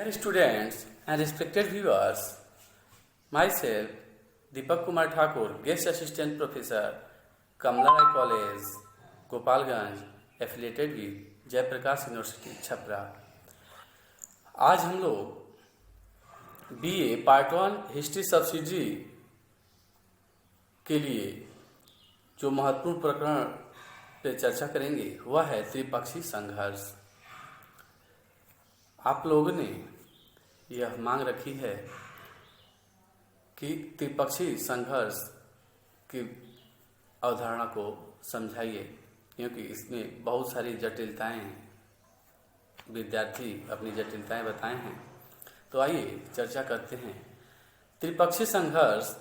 Dear students and respected viewers, myself Deepak Kumar Thakur, Guest Assistant Professor, Kamla Rai College, Gopalganj, affiliated with Jayaprakash University Chhapra. आज हम लोग BA part 1 history subsidy के लिए जो महत्वपूर्ण प्रकरण पे चर्चा करेंगे वह है त्रिपक्षीय संघर्ष। आप लोगों ने यह मांग रखी है कि त्रिपक्षीय संघर्ष की अवधारणा को समझाइए, क्योंकि इसमें बहुत सारी जटिलताएं हैं, विद्यार्थी अपनी जटिलताएं बताए हैं। तो आइए चर्चा करते हैं। त्रिपक्षीय संघर्ष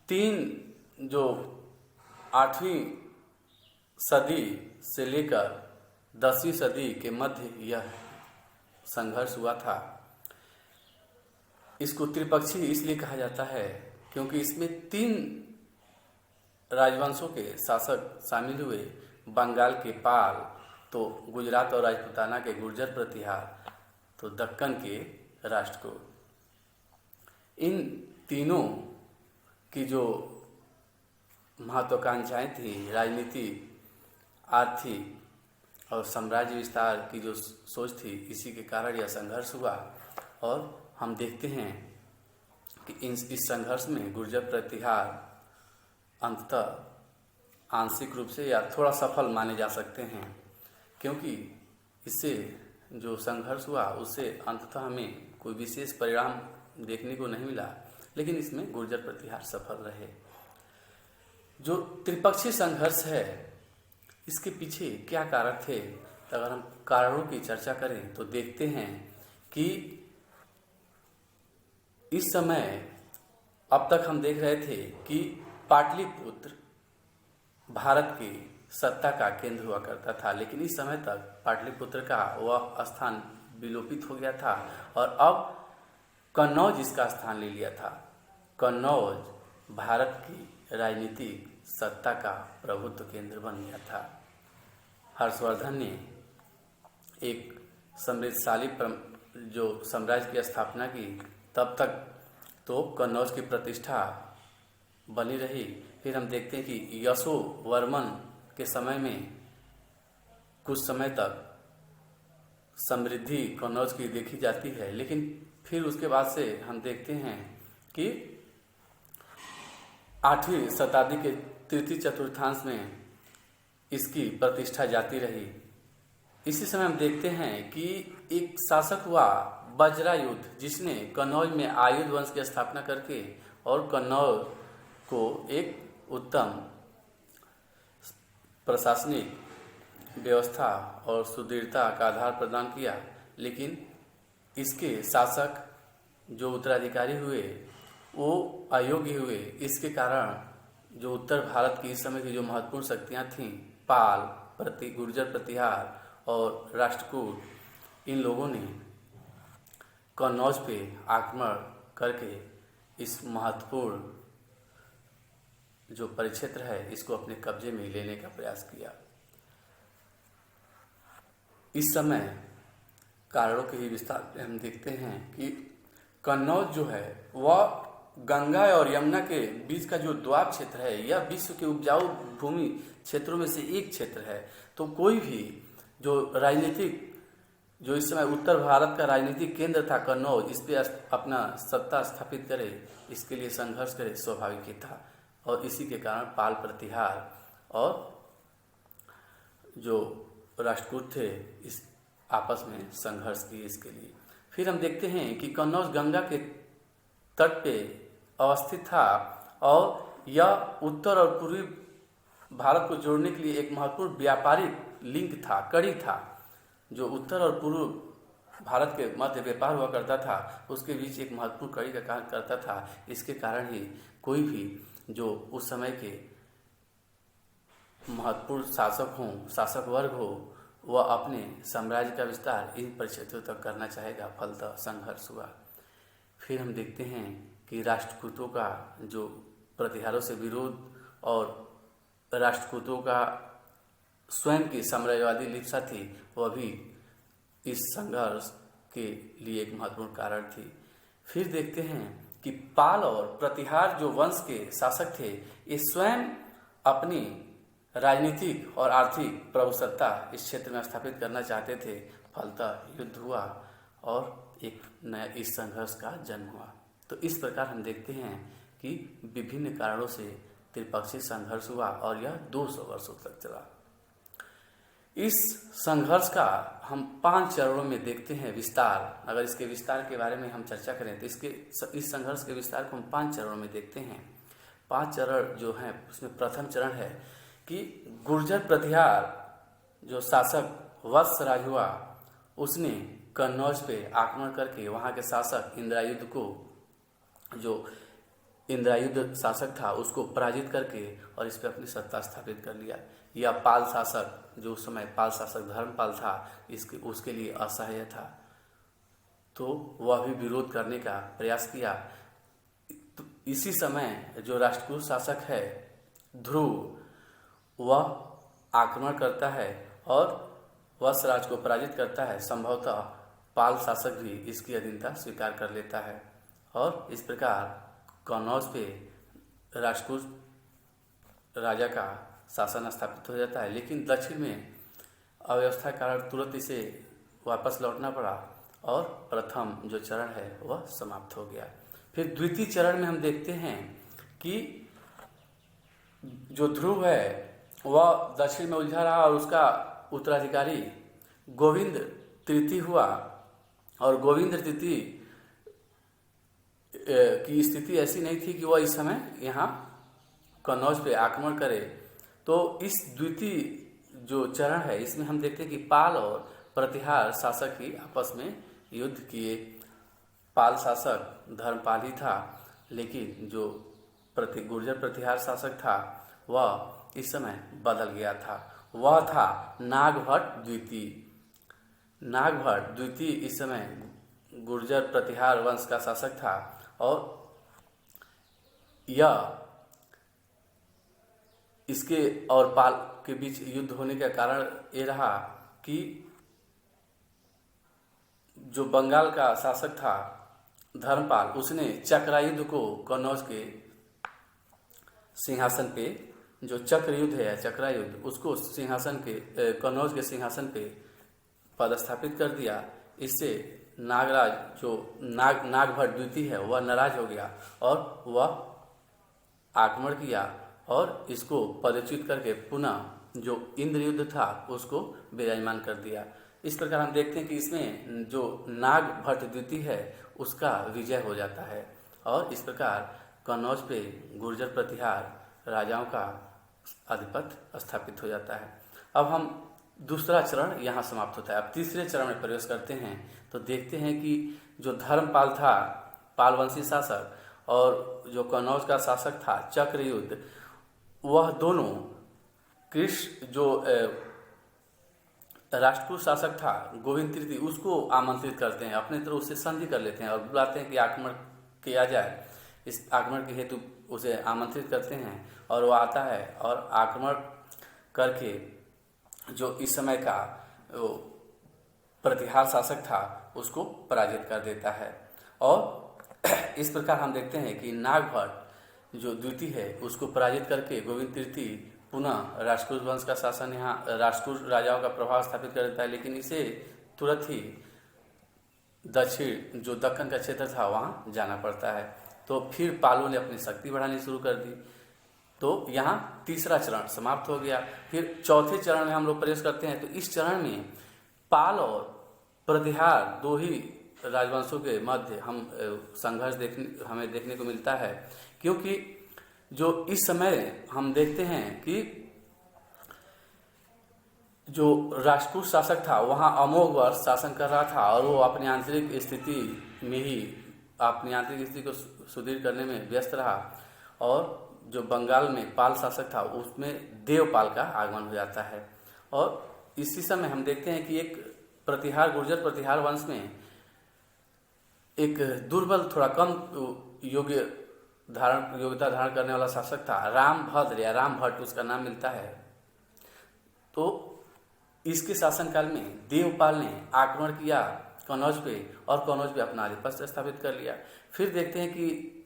तीन जो 8वीं सदी से लेकर 10वीं सदी के मध्य यह संघर्ष हुआ था। इसको त्रिपक्षीय इसलिए कहा जाता है क्योंकि इसमें 3 राजवंशों के शासक शामिल हुए। बंगाल के पाल, तो गुजरात और राजपूताना के गुर्जर प्रतिहार, तो दक्कन के राष्ट्रकूट। इन तीनों की जो महत्वाकांक्षाएं थी, राजनीति, आर्थिक और साम्राज्य विस्तार की जो सोच थी, इसी के कारण यह संघर्ष हुआ। और हम देखते हैं कि इस संघर्ष में गुर्जर प्रतिहार अंततः आंशिक रूप से या थोड़ा सफल माने जा सकते हैं, क्योंकि इससे जो संघर्ष हुआ उससे अंततः हमें कोई विशेष परिणाम देखने को नहीं मिला, लेकिन इसमें गुर्जर प्रतिहार सफल रहे। जो त्रिपक्षीय संघर्ष है, इसके पीछे क्या कारण थे? तो अगर हम कारणों की चर्चा करें तो देखते हैं कि इस समय अब तक हम देख रहे थे कि पाटलिपुत्र भारत की सत्ता का केंद्र हुआ करता था, लेकिन इस समय तक पाटलिपुत्र का वह स्थान विलोपित हो गया था और अब कन्नौज इसका स्थान ले लिया था। कन्नौज भारत की राजनीतिक सत्ता का प्रभुत्व केंद्र बन गया था। हर्षवर्धन ने एक समृद्धशाली जो साम्राज्य की स्थापना की, तब तक तो कन्नौज की प्रतिष्ठा बनी रही। फिर हम देखते हैं कि यशोवर्मन के समय में कुछ समय तक समृद्धि कन्नौज की देखी जाती है, लेकिन फिर उसके बाद से हम देखते हैं कि 8वीं शताब्दी के तृतीय चतुर्थांश में इसकी प्रतिष्ठा जाती रही। इसी समय हम देखते हैं कि एक शासक हुआ वज्रायुध, जिसने कन्नौज में आयुध वंश की स्थापना करके और कन्नौज को एक उत्तम प्रशासनिक व्यवस्था और सुदृढ़ता का आधार प्रदान किया। लेकिन इसके शासक जो उत्तराधिकारी हुए वो अयोग्य हुए। इसके कारण जो उत्तर भारत की इस समय की जो महत्वपूर्ण शक्तियां थीं, पाल, गुर्जर प्रतिहार और राष्ट्रकूट, इन लोगों ने कन्नौज पे आक्रमण करके इस महत्वपूर्ण जो परिक्षेत्र है इसको अपने कब्जे में लेने का प्रयास किया। इस समय कारणों के ही विस्तार में हम देखते हैं कि कन्नौज जो है वह गंगा और यमुना के बीच का जो द्वाब क्षेत्र है, यह विश्व के उपजाऊ भूमि क्षेत्रों में से एक क्षेत्र है। तो कोई भी जो राजनीतिक, जो इस समय उत्तर भारत का राजनीतिक केंद्र था कन्नौज, इस पे अपना सत्ता स्थापित करे, इसके लिए संघर्ष करे, स्वाभाविक ही था। और इसी के कारण पाल प्रतिहार और जो राष्ट्रकूट थे इस आपस में संघर्ष किए इसके लिए। फिर हम देखते हैं कि कन्नौज गंगा के तट पे अवस्थित था और यह उत्तर और पूर्वी भारत को जोड़ने के लिए एक महत्वपूर्ण व्यापारिक लिंक था, कड़ी था। जो उत्तर और पूर्व भारत के मध्य व्यापार हुआ करता था, उसके बीच एक महत्वपूर्ण कड़ी का कार्य करता था। इसके कारण ही कोई भी जो उस समय के महत्वपूर्ण शासक हों, शासक वर्ग हो, वह अपने साम्राज्य का विस्तार इन परिक्षेत्रों तक करना चाहेगा। फलतः संघर्ष हुआ। फिर हम देखते हैं कि राष्ट्रकूटों का जो प्रतिहारों से विरोध और राष्ट्रकूटों का स्वयं की साम्राज्यवादी लिप्सा थी, वह भी इस संघर्ष के लिए एक महत्वपूर्ण कारण थी। फिर देखते हैं कि पाल और प्रतिहार जो वंश के शासक थे, ये स्वयं अपनी राजनीतिक और आर्थिक प्रभुसत्ता इस क्षेत्र में स्थापित करना चाहते थे। फलतः युद्ध हुआ और एक नया इस संघर्ष का जन्म हुआ। तो इस प्रकार हम देखते हैं कि विभिन्न कारणों से त्रिपक्षीय संघर्ष हुआ और यह 200 वर्षों तक चला। इस संघर्ष का हम 5 चरणों में देखते हैं विस्तार। अगर इसके विस्तार के बारे में हम चर्चा करें तो इस संघर्ष के विस्तार को हम 5 चरणों में देखते हैं। 5 चरण जो हैं उसमें प्रथम चरण है कि गुर्जर प्रतिहार जो शासक वत्स राज हुआ, उसने कन्नौज पे आक्रमण करके वहाँ के शासक इंद्रायुध को, जो इंद्रायुध शासक था, उसको पराजित करके और इस पर अपनी सत्ता स्थापित कर लिया। यह पाल शासक, जो उस समय पाल शासक धर्मपाल था, उसके लिए असहाय था, तो वह भी विरोध करने का प्रयास किया। तो इसी समय जो राष्ट्रकूट शासक है ध्रुव, वह आक्रमण करता है और वत्सराज को पराजित करता है। संभवतः पाल शासक भी इसकी अधीनता स्वीकार कर लेता है और इस प्रकार कन्नौज पे राष्ट्रकूट राजा का शासन स्थापित हो जाता है। लेकिन दक्षिण में अव्यवस्था के कारण तुरंत इसे वापस लौटना पड़ा और प्रथम जो चरण है वह समाप्त हो गया। फिर द्वितीय चरण में हम देखते हैं कि जो ध्रुव है वह दक्षिण में उलझा रहा और उसका उत्तराधिकारी गोविंद तृतीय हुआ। और गोविंद तृतीय की स्थिति ऐसी नहीं थी कि वह इस समय यहाँ कन्नौज पे आक्रमण करे। तो इस द्वितीय जो चरण है इसमें हम देखते हैं कि पाल और प्रतिहार शासक ही आपस में युद्ध किए। पाल शासक धर्मपाल ही था, लेकिन जो गुर्जर प्रतिहार शासक था वह इस समय बदल गया था। वह था नागभट्ट द्वितीय। नागभट्ट द्वितीय इस समय गुर्जर प्रतिहार वंश का शासक था और यह इसके और पाल के बीच युद्ध होने का कारण ये रहा कि जो बंगाल का शासक था धर्मपाल, उसने चक्रायुद्ध को कन्नौज के सिंहासन पे, जो चक्र युद्ध है चक्रायुद्ध, उसको सिंहासन के कन्नौज के सिंहासन पे पदस्थापित कर दिया। इससे नागराज जो नागभट्ट द्वितीय है वह नाराज हो गया और वह आक्रमण किया और इसको पदच्युत करके पुनः जो इंद्र युद्ध था उसको विराजमान कर दिया। इस प्रकार हम देखते हैं कि इसमें जो नागभट्ट द्वितीय है उसका विजय हो जाता है और इस प्रकार कन्नौज पे गुर्जर प्रतिहार राजाओं का आधिपत्य स्थापित हो जाता है। अब हम दूसरा चरण यहाँ समाप्त होता है। अब तीसरे चरण में प्रवेश करते हैं तो देखते हैं कि जो धर्मपाल था, पालवंशी शासक, और जो कन्नौज का शासक था चक्रयुद्ध, वह दोनों कृष्ण जो राष्ट्रकूट शासक था गोविंद तृतीय, उसको आमंत्रित करते हैं, अपने तरफ उससे संधि कर लेते हैं और बुलाते हैं कि आक्रमण किया जाए। इस आक्रमण के हेतु उसे आमंत्रित करते हैं और वह आता है और आक्रमण करके जो इस समय का प्रतिहार शासक था उसको पराजित कर देता है। और इस प्रकार हम देखते हैं कि नागभट्ट जो द्वितीय है उसको पराजित करके गोविंद तृतीय पुनः राष्ट्रकूट वंश का शासन यहाँ राष्ट्रकूट राजाओं का प्रभाव स्थापित कर देता है। लेकिन इसे तुरंत ही दक्षिण जो दक्कन का क्षेत्र था वहाँ जाना पड़ता है। तो फिर पालों ने अपनी शक्ति बढ़ानी शुरू कर दी। तो यहाँ तीसरा चरण समाप्त हो गया। फिर चौथे चरण में हम लोग प्रवेश करते हैं। तो इस चरण में पाल और प्रतिहार दो ही राजवंशों के मध्य हम संघर्ष हमें देखने को मिलता है, क्योंकि जो इस समय हम देखते हैं कि जो राष्ट्रकूट शासक था वहाँ अमोघ वर्ष शासन कर रहा था और वो अपनी आंतरिक स्थिति में ही अपनी आंतरिक स्थिति को सुदृढ़ करने में व्यस्त रहा। और जो बंगाल में पाल शासक था उसमें देवपाल का आगमन हो जाता है। और इसी समय हम देखते हैं कि एक प्रतिहार गुर्जर प्रतिहार वंश में एक दुर्बल, थोड़ा कम योग्यता धारण करने वाला शासक था रामभद्र या रामभट्ट, उसका नाम मिलता है। तो इसके शासनकाल में देवपाल ने आक्रमण किया कन्नौज पे, और कन्नौज पे अपना आधिपत्य स्थापित कर लिया। फिर देखते हैं कि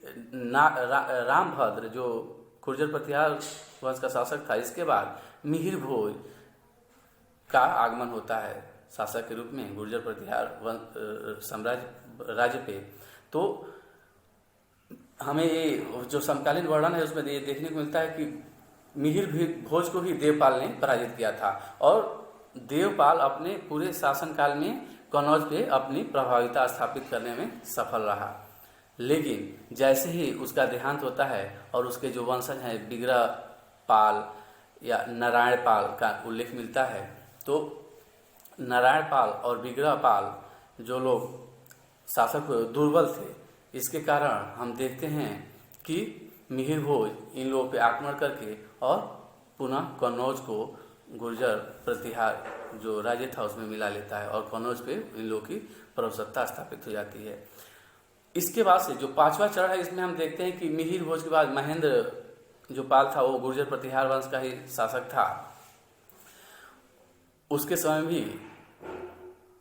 रामभद्र जो गुर्जर प्रतिहार वंश का शासक था, इसके बाद मिहिर भोज का आगमन होता है शासक के रूप में गुर्जर प्रतिहार साम्राज्य राज्य पे। तो हमें ये जो समकालीन वर्णन है उसमें ये देखने को मिलता है कि मिहिर भोज को ही देवपाल ने पराजित किया था, और देवपाल अपने पूरे शासनकाल में कन्नौज पे अपनी प्रभाविता स्थापित करने में सफल रहा। लेकिन जैसे ही उसका देहांत होता है और उसके जो वंशज हैं बिगरा पाल या नारायण पाल का उल्लेख मिलता है, तो नारायण पाल और बिगरा पाल जो लोग शासक दुर्बल थे, इसके कारण हम देखते हैं कि मिहिर भोज इन लोगों पे आक्रमण करके और पुनः कन्नौज को गुर्जर प्रतिहार जो राज्य था उसमें मिला लेता है, और कन्नौज पे इन लोगों की प्रभुसत्ता स्थापित हो जाती है। इसके बाद से जो पांचवा चरण है, इसमें हम देखते हैं कि मिहिर भोज के बाद महेंद्र जो पाल था वो गुर्जर प्रतिहार वंश का ही शासक था। उसके समय भी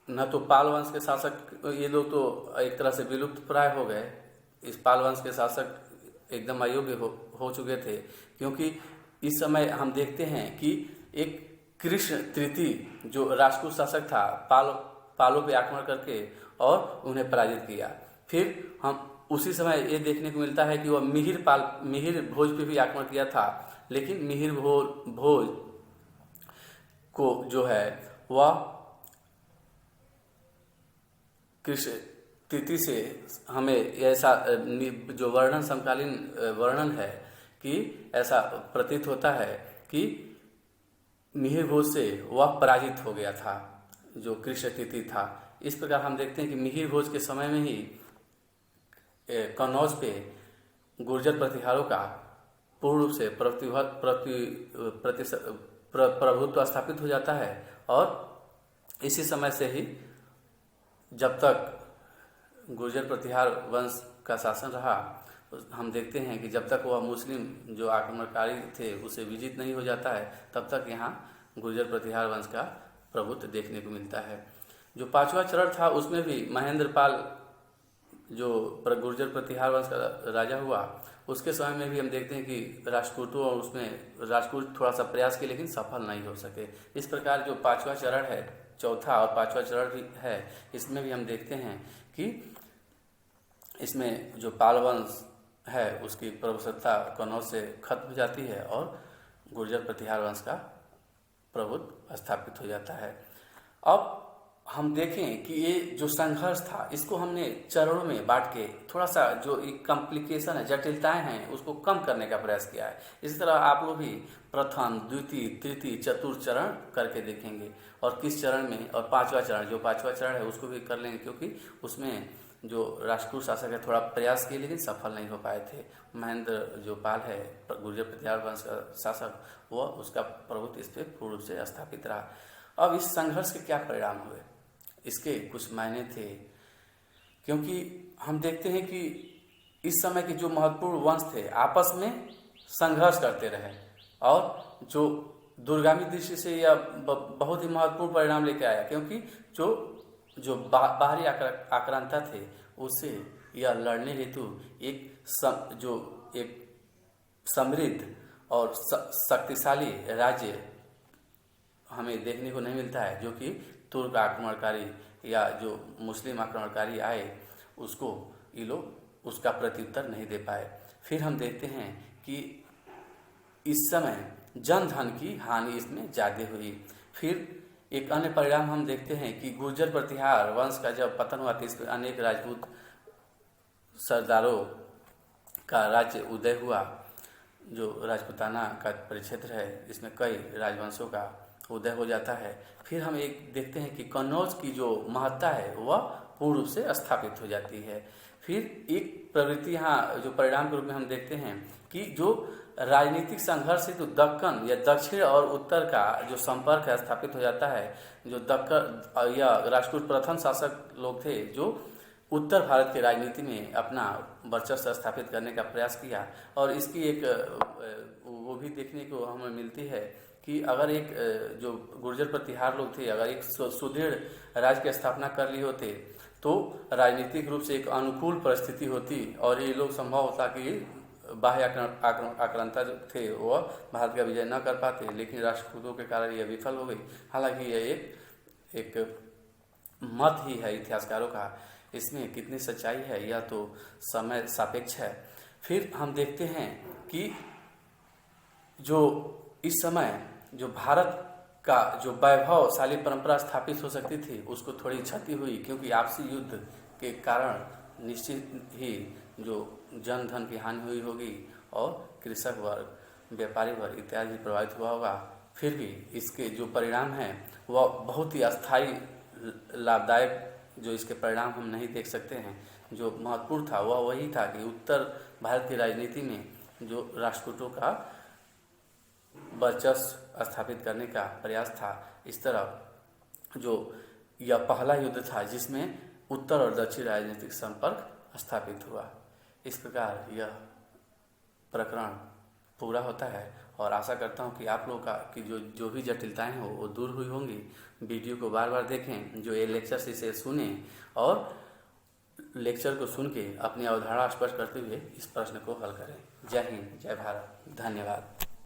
न तो पाल वंश के शासक, ये लोग तो एक तरह से विलुप्त प्राय हो गए, इस पाल वंश के शासक एकदम अयोग्य हो चुके थे, क्योंकि इस समय हम देखते हैं कि एक कृष्ण तृतीय जो राजपूत शासक था पालों पे आक्रमण करके और उन्हें पराजित किया। फिर हम उसी समय ये देखने को मिलता है कि वह मिहिर भोज पे भी आक्रमण किया था, लेकिन मिहिर भोज को जो है वह कृष्ण तृतीय से हमें ऐसा जो वर्णन समकालीन वर्णन है कि ऐसा प्रतीत होता है कि मिहिर भोज से वह पराजित हो गया था जो कृष्ण तृतीय था। इस प्रकार हम देखते हैं कि मिहिर भोज के समय में ही कन्नौज पे गुर्जर प्रतिहारों का पूर्ण रूप से प्रभुत्व स्थापित हो जाता है, और इसी समय से ही जब तक गुर्जर प्रतिहार वंश का शासन रहा, हम देखते हैं कि जब तक वह मुस्लिम जो आक्रमणकारी थे उसे विजित नहीं हो जाता है, तब तक यहाँ गुर्जर प्रतिहार वंश का प्रभुत्व देखने को मिलता है। जो पांचवा चरण था उसमें भी महेंद्र पाल जो गुर्जर प्रतिहार वंश का राजा हुआ, उसके समय में भी हम देखते हैं कि राजपूतों और उसमें राजपूत थोड़ा सा प्रयास किए लेकिन सफल नहीं हो सके। इस प्रकार जो पांचवा चरण है, चौथा और पांचवा चरण भी है, इसमें भी हम देखते हैं कि इसमें जो पाल वंश है उसकी प्रभुसत्ता कन्नौज से खत्म हो जाती है और गुर्जर प्रतिहार वंश का प्रभुत्व स्थापित हो जाता है। अब हम देखें कि ये जो संघर्ष था इसको हमने चरणों में बांट के थोड़ा सा जो एक कॉम्प्लिकेशन है, जटिलताएं हैं, उसको कम करने का प्रयास किया है। इसी तरह आप लोग भी प्रथम, द्वितीय, तृतीय, चतुर्थ चरण करके देखेंगे, और किस चरण में, और पांचवा चरण जो पांचवा चरण है उसको भी कर लेंगे, क्योंकि उसमें जो राजपूत शासक है थोड़ा प्रयास किए लेकिन सफल नहीं हो पाए थे। महेंद्र जो पाल है गुर्जर प्रतिहार वंश का शासक, वह उसका प्रभुत्व इस पर पूर्ण रूप से स्थापित रहा। अब इस संघर्ष के क्या परिणाम हुए, इसके कुछ मायने थे, क्योंकि हम देखते हैं कि इस समय के जो महत्वपूर्ण वंश थे आपस में संघर्ष करते रहे, और जो दूरगामी दृष्टि से यह बहुत ही महत्वपूर्ण परिणाम लेके आया, क्योंकि जो बाहरी आक्रांता थे उससे यह लड़ने हेतु एक समृद्ध और शक्तिशाली राज्य हमें देखने को नहीं मिलता है, जो कि तुर्क आक्रमणकारी या जो मुस्लिम आक्रमणकारी आए उसको ये लोग उसका प्रत्युत्तर नहीं दे पाए। फिर हम देखते हैं कि इस समय जन धन की हानि इसमें ज़्यादा हुई। फिर एक अन्य परिणाम हम देखते हैं कि गुर्जर प्रतिहार वंश का जब पतन हुआ तो इसमें अनेक राजपूत सरदारों का राज्य उदय हुआ। जो राजपूताना का परिक्षेत्र है इसमें कई राजवंशों का उदय हो जाता है। फिर हम एक देखते हैं कि कन्नौज की जो महत्ता है वह पूर्ण रूप से स्थापित हो जाती है। फिर एक प्रवृत्ति यहाँ जो परिणाम के रूप में हम देखते हैं कि जो राजनीतिक संघर्ष हेतु दक्कन या दक्षिण और उत्तर का जो संपर्क है स्थापित हो जाता है। जो दक्कन या राजपूत प्रथम शासक लोग थे जो उत्तर भारत की राजनीति में अपना वर्चस्व स्थापित करने का प्रयास किया, और इसकी एक वो भी देखने को हमें मिलती है कि अगर एक जो गुर्जर प्रतिहार लोग थे, अगर एक सुदृढ़ राज्य की स्थापना कर लिए होते तो राजनीतिक रूप से एक अनुकूल परिस्थिति होती और ये लोग संभव होता कि बाह्य आक्रांता जो थे वह भारत का विजय न कर पाते, लेकिन राष्ट्रकूटों के कारण यह विफल हो गई। हालांकि यह एक मत ही है इतिहासकारों का, इसमें कितनी सच्चाई है यह तो समय सापेक्ष है। फिर हम देखते हैं कि जो इस समय जो भारत का जो वैभवशाली परंपरा स्थापित हो सकती थी उसको थोड़ी क्षति हुई, क्योंकि आपसी युद्ध के कारण निश्चित ही जो जन धन की हानि हुई होगी और कृषक वर्ग, व्यापारी वर्ग इत्यादि प्रभावित हुआ होगा। फिर भी इसके जो परिणाम हैं वह बहुत ही अस्थायी लाभदायक, जो इसके परिणाम हम नहीं देख सकते हैं। जो महत्वपूर्ण था वह वही था कि उत्तर भारत की राजनीति में जो राष्ट्रकूटों का वर्चस्व स्थापित करने का प्रयास था। इस तरह जो यह पहला युद्ध था जिसमें उत्तर और दक्षिण राजनीतिक संपर्क स्थापित हुआ। इस प्रकार यह प्रकरण पूरा होता है और आशा करता हूँ कि आप लोगों का कि जो भी जटिलताएं हो वो दूर हुई होंगी। वीडियो को बार बार देखें, जो ये लेक्चर से इसे सुने और लेक्चर को सुन के अपनी अवधारणा स्पष्ट करते हुए इस प्रश्न को हल करें। जय हिंद, जय भारत, धन्यवाद।